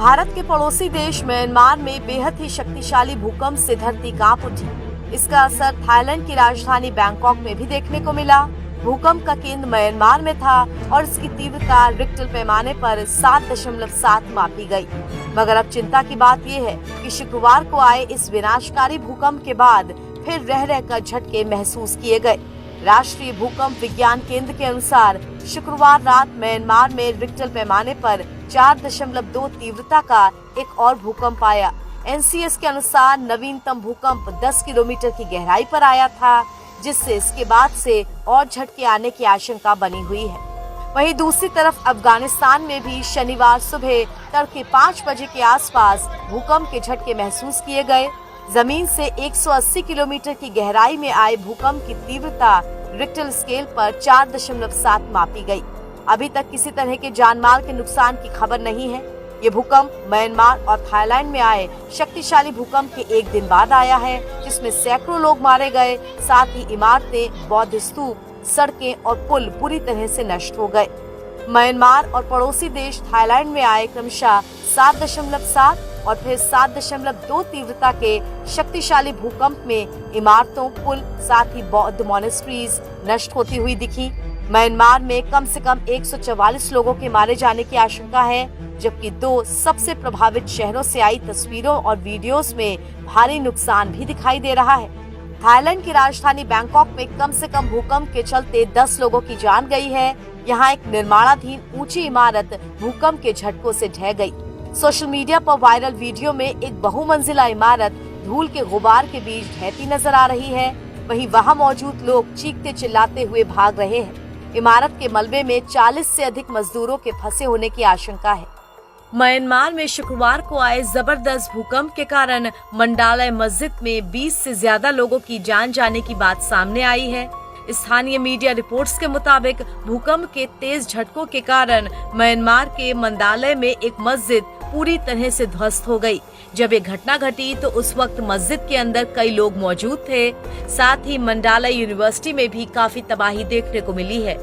भारत के पड़ोसी देश म्यांमार में बेहद ही शक्तिशाली भूकंप से धरती कांप उठी। इसका असर थाईलैंड की राजधानी बैंकॉक में भी देखने को मिला। भूकंप का केंद्र म्यांमार में था और इसकी तीव्रता रिक्टर पैमाने पर 7.7 मापी गई। मगर अब चिंता की बात यह है कि शुक्रवार को आए इस विनाशकारी भूकंप के बाद फिर रह रहकर झटके महसूस किए गए। राष्ट्रीय भूकंप विज्ञान केंद्र के अनुसार शुक्रवार रात म्यांमार में रिक्टर पैमाने पर 4.2 तीव्रता का एक और भूकंप आया। एनसीएस के अनुसार नवीनतम भूकंप 10 किलोमीटर की गहराई पर आया था, जिससे इसके बाद से और झटके आने की आशंका बनी हुई है। वहीं दूसरी तरफ अफगानिस्तान में भी शनिवार सुबह तड़के 5 बजे के आसपास भूकंप के झटके महसूस किए गए। जमीन से 180 किलोमीटर की गहराई में आए भूकंप की तीव्रता रिक्टर स्केल पर 4.7 मापी गई। अभी तक किसी तरह के जानमाल के नुकसान की खबर नहीं है। ये भूकंप म्यांमार और थाईलैंड में आए शक्तिशाली भूकंप के एक दिन बाद आया है, जिसमें सैकड़ों लोग मारे गए। साथ ही इमारतें, बौद्ध स्तूप, सड़कें और पुल पूरी तरह से नष्ट हो गए। म्यांमार और पड़ोसी देश थाईलैंड में आए क्रमशः 7.7 और फिर 7.2 तीव्रता के शक्तिशाली भूकंप में इमारतों, पुल, साथ ही बौद्ध मॉनेस्ट्रीज नष्ट होती हुई दिखी। म्यांमार में कम से कम 144 लोगों के मारे जाने की आशंका है, जबकि 2 सबसे प्रभावित शहरों से आई तस्वीरों और वीडियोस में भारी नुकसान भी दिखाई दे रहा है। थाईलैंड की राजधानी बैंकॉक में कम से कम भूकंप के चलते 10 लोगों की जान गई है। यहाँ एक निर्माणाधीन ऊंची इमारत भूकंप के झटकों से ढह गई। सोशल मीडिया पर वायरल वीडियो में एक बहुमंजिला इमारत धूल के गुबार के बीच ढहती नजर आ रही है। वहीं वहां मौजूद लोग चीखते चिल्लाते हुए भाग रहे हैं। इमारत के मलबे में 40 से अधिक मजदूरों के फंसे होने की आशंका है। म्यांमार में शुक्रवार को आए जबरदस्त भूकंप के कारण मंडालय मस्जिद में 20 से ज्यादा लोगों की जान जाने की बात सामने आई है। स्थानीय मीडिया रिपोर्ट्स के मुताबिक भूकंप के तेज झटकों के कारण म्यांमार के मंडालय में एक मस्जिद पूरी तरह से ध्वस्त हो गई। जब ये घटना घटी तो उस वक्त मस्जिद के अंदर कई लोग मौजूद थे। साथ ही मंडालय यूनिवर्सिटी में भी काफी तबाही देखने को मिली है।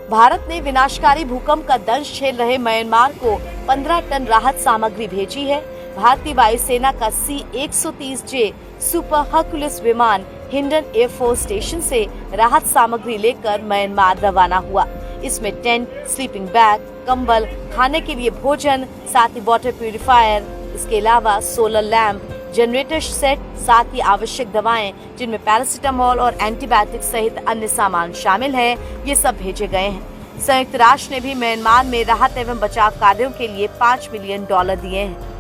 भारत ने विनाशकारी भूकंप का दंश झेल रहे म्यांमार को 15 टन राहत सामग्री भेजी है। भारतीय वायुसेना का C-130J सुपर हर्कुलिस विमान हिंडन एयरफोर्स स्टेशन से राहत सामग्री लेकर म्यांमार रवाना हुआ। इसमें टेंट, स्लीपिंग बैग, कंबल, खाने के लिए भोजन, साथ ही वाटर प्यूरिफायर, इसके अलावा सोलर लैंप, जनरेटर सेट, साथ ही आवश्यक दवाएं जिनमें पैरासीटामोल और एंटीबायोटिक सहित अन्य सामान शामिल है, ये सब भेजे गए हैं। संयुक्त राष्ट्र ने भी म्यांमार में राहत एवं बचाव कार्यों के लिए $5 मिलियन दिए हैं।